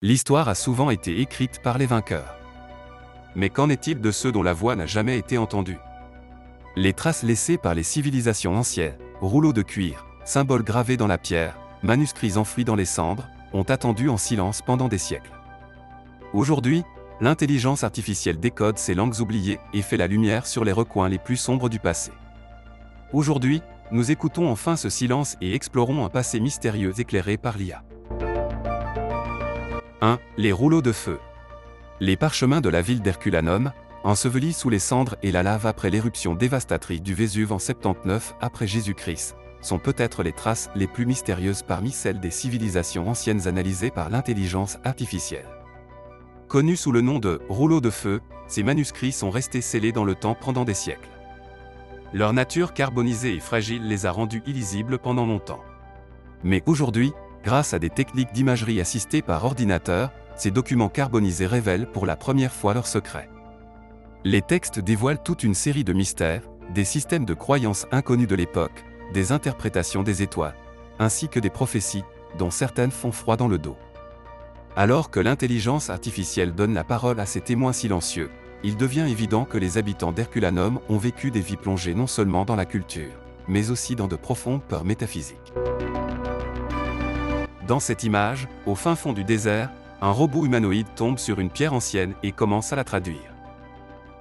L'histoire a souvent été écrite par les vainqueurs. Mais qu'en est-il de ceux dont la voix n'a jamais été entendue? Les traces laissées par les civilisations anciennes, rouleaux de cuir, symboles gravés dans la pierre, manuscrits enfouis dans les cendres, ont attendu en silence pendant des siècles. Aujourd'hui, l'intelligence artificielle décode ces langues oubliées et fait la lumière sur les recoins les plus sombres du passé. Aujourd'hui, nous écoutons enfin ce silence et explorons un passé mystérieux éclairé par l'IA. 1. Les rouleaux de feu. Les parchemins de la ville d'Herculanum, ensevelis sous les cendres et la lave après l'éruption dévastatrice du Vésuve en 79 après Jésus-Christ, sont peut-être les traces les plus mystérieuses parmi celles des civilisations anciennes analysées par l'intelligence artificielle. Connus sous le nom de « rouleaux de feu », ces manuscrits sont restés scellés dans le temps pendant des siècles. Leur nature carbonisée et fragile les a rendus illisibles pendant longtemps. Mais aujourd'hui, grâce à des techniques d'imagerie assistées par ordinateur, ces documents carbonisés révèlent pour la première fois leurs secrets. Les textes dévoilent toute une série de mystères, des systèmes de croyances inconnus de l'époque, des interprétations des étoiles, ainsi que des prophéties, dont certaines font froid dans le dos. Alors que l'intelligence artificielle donne la parole à ces témoins silencieux, il devient évident que les habitants d'Herculanum ont vécu des vies plongées non seulement dans la culture, mais aussi dans de profondes peurs métaphysiques. Dans cette image, au fin fond du désert, un robot humanoïde tombe sur une pierre ancienne et commence à la traduire.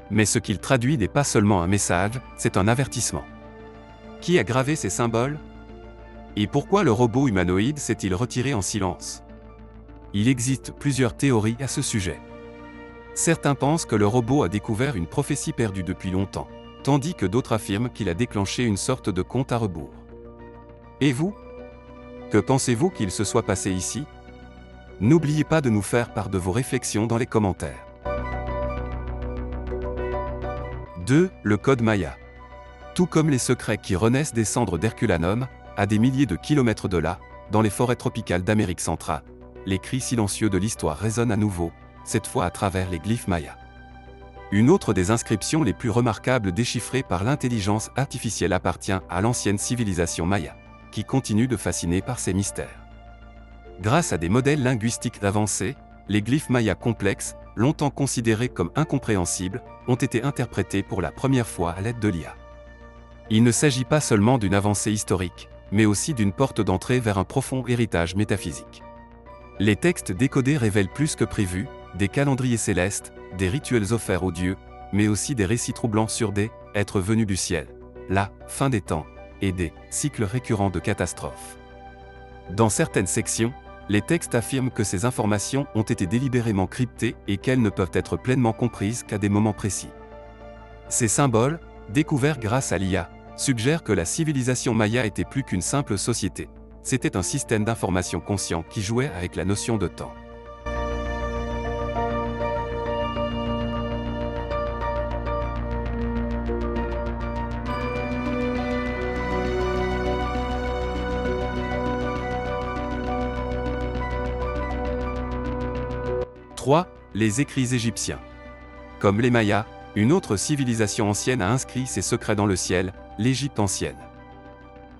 Mais ce qu'il traduit n'est pas seulement un message, c'est un avertissement. Qui a gravé ces symboles? Et pourquoi le robot humanoïde s'est-il retiré en silence? Il existe plusieurs théories à ce sujet. Certains pensent que le robot a découvert une prophétie perdue depuis longtemps, tandis que d'autres affirment qu'il a déclenché une sorte de compte à rebours. Et vous? Que pensez-vous qu'il se soit passé ici? N'oubliez pas de nous faire part de vos réflexions dans les commentaires. 2. Le code Maya. Tout comme les secrets qui renaissent des cendres d'Herculanum, à des milliers de kilomètres de là, dans les forêts tropicales d'Amérique centrale, les cris silencieux de l'histoire résonnent à nouveau, cette fois à travers les glyphes mayas. Une autre des inscriptions les plus remarquables déchiffrées par l'intelligence artificielle appartient à l'ancienne civilisation maya, qui continue de fasciner par ses mystères. Grâce à des modèles linguistiques avancés, les glyphes mayas complexes, longtemps considérés comme incompréhensibles, ont été interprétés pour la première fois à l'aide de l'IA. Il ne s'agit pas seulement d'une avancée historique, mais aussi d'une porte d'entrée vers un profond héritage métaphysique. Les textes décodés révèlent plus que prévu, des calendriers célestes, des rituels offerts aux dieux, mais aussi des récits troublants sur des « êtres venus du ciel », la « fin des temps » et des « cycles récurrents de catastrophes ». Dans certaines sections, les textes affirment que ces informations ont été délibérément cryptées et qu'elles ne peuvent être pleinement comprises qu'à des moments précis. Ces symboles, découverts grâce à l'IA, suggèrent que la civilisation maya était plus qu'une simple société. C'était un système d'information conscient qui jouait avec la notion de temps. « 3. Les écrits égyptiens. Comme les Mayas, une autre civilisation ancienne a inscrit ses secrets dans le ciel, l'Égypte ancienne.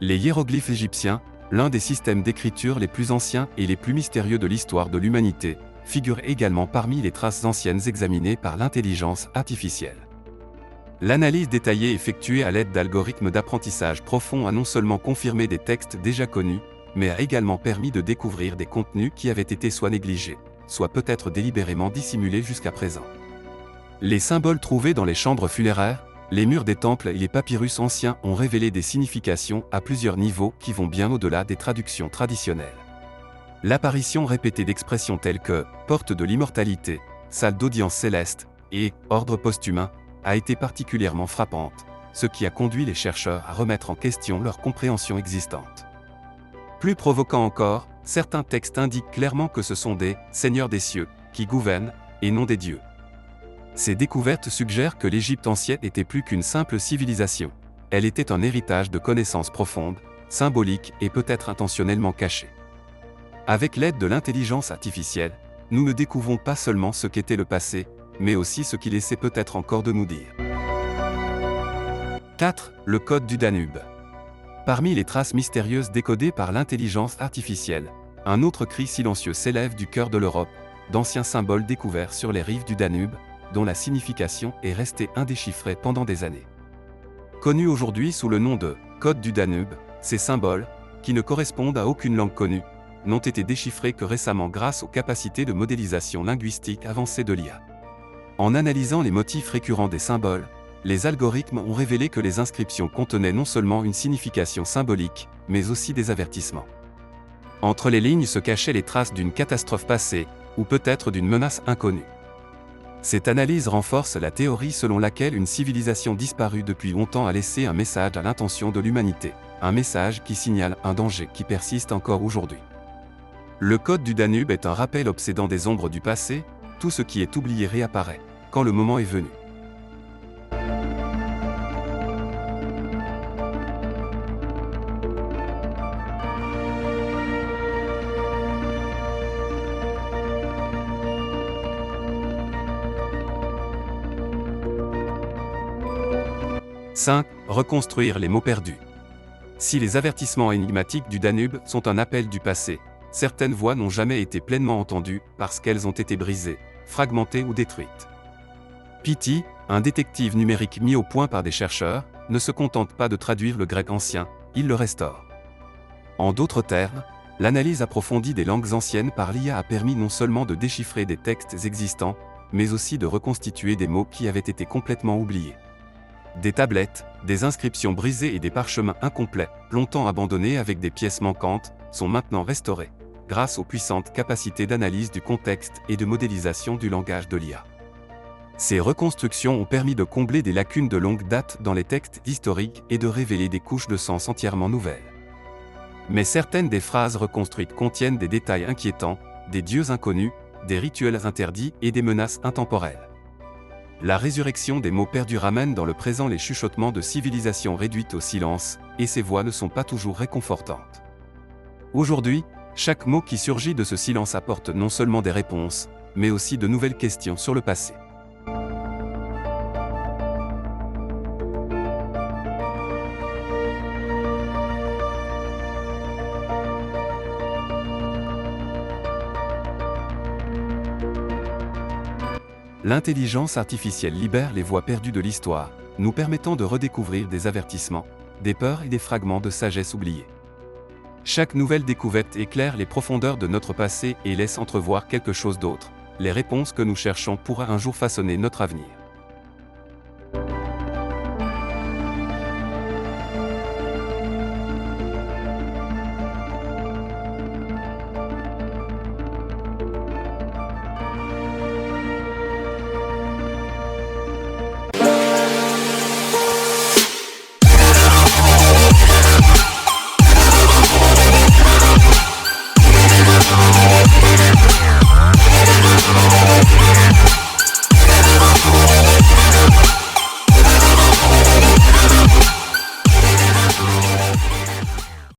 Les hiéroglyphes égyptiens, l'un des systèmes d'écriture les plus anciens et les plus mystérieux de l'histoire de l'humanité, figurent également parmi les traces anciennes examinées par l'intelligence artificielle. L'analyse détaillée effectuée à l'aide d'algorithmes d'apprentissage profond a non seulement confirmé des textes déjà connus, mais a également permis de découvrir des contenus qui avaient été soit négligés, soit peut-être délibérément dissimulés jusqu'à présent. Les symboles trouvés dans les chambres funéraires, les murs des temples et les papyrus anciens ont révélé des significations à plusieurs niveaux qui vont bien au-delà des traductions traditionnelles. L'apparition répétée d'expressions telles que « porte de l'immortalité »,« salle d'audience céleste » et « ordre post-humain » a été particulièrement frappante, ce qui a conduit les chercheurs à remettre en question leur compréhension existante. Plus provoquant encore, certains textes indiquent clairement que ce sont des « seigneurs des cieux » qui gouvernent, et non des dieux. Ces découvertes suggèrent que l'Égypte ancienne n'était plus qu'une simple civilisation. Elle était un héritage de connaissances profondes, symboliques et peut-être intentionnellement cachées. Avec l'aide de l'intelligence artificielle, nous ne découvrons pas seulement ce qu'était le passé, mais aussi ce qu'il essaie peut-être encore de nous dire. 4. Le code du Danube. Parmi les traces mystérieuses décodées par l'intelligence artificielle, un autre cri silencieux s'élève du cœur de l'Europe, d'anciens symboles découverts sur les rives du Danube, dont la signification est restée indéchiffrée pendant des années. Connus aujourd'hui sous le nom de « Code du Danube », ces symboles, qui ne correspondent à aucune langue connue, n'ont été déchiffrés que récemment grâce aux capacités de modélisation linguistique avancées de l'IA. En analysant les motifs récurrents des symboles, les algorithmes ont révélé que les inscriptions contenaient non seulement une signification symbolique, mais aussi des avertissements. Entre les lignes se cachaient les traces d'une catastrophe passée, ou peut-être d'une menace inconnue. Cette analyse renforce la théorie selon laquelle une civilisation disparue depuis longtemps a laissé un message à l'intention de l'humanité, un message qui signale un danger qui persiste encore aujourd'hui. Le code du Danube est un rappel obsédant des ombres du passé, tout ce qui est oublié réapparaît, quand le moment est venu. « 5. Reconstruire les mots perdus. Si les avertissements énigmatiques du Danube sont un appel du passé, certaines voix n'ont jamais été pleinement entendues parce qu'elles ont été brisées, fragmentées ou détruites. Pity, un détective numérique mis au point par des chercheurs, ne se contente pas de traduire le grec ancien, il le restaure. En d'autres termes, l'analyse approfondie des langues anciennes par l'IA a permis non seulement de déchiffrer des textes existants, mais aussi de reconstituer des mots qui avaient été complètement oubliés. Des tablettes, des inscriptions brisées et des parchemins incomplets, longtemps abandonnés avec des pièces manquantes, sont maintenant restaurés, grâce aux puissantes capacités d'analyse du contexte et de modélisation du langage de l'IA. Ces reconstructions ont permis de combler des lacunes de longue date dans les textes historiques et de révéler des couches de sens entièrement nouvelles. Mais certaines des phrases reconstruites contiennent des détails inquiétants, des dieux inconnus, des rituels interdits et des menaces intemporelles. La résurrection des mots perdus ramène dans le présent les chuchotements de civilisations réduites au silence, et ces voix ne sont pas toujours réconfortantes. Aujourd'hui, chaque mot qui surgit de ce silence apporte non seulement des réponses, mais aussi de nouvelles questions sur le passé. L'intelligence artificielle libère les voix perdues de l'histoire, nous permettant de redécouvrir des avertissements, des peurs et des fragments de sagesse oubliés. Chaque nouvelle découverte éclaire les profondeurs de notre passé et laisse entrevoir quelque chose d'autre. Les réponses que nous cherchons pourraient un jour façonner notre avenir.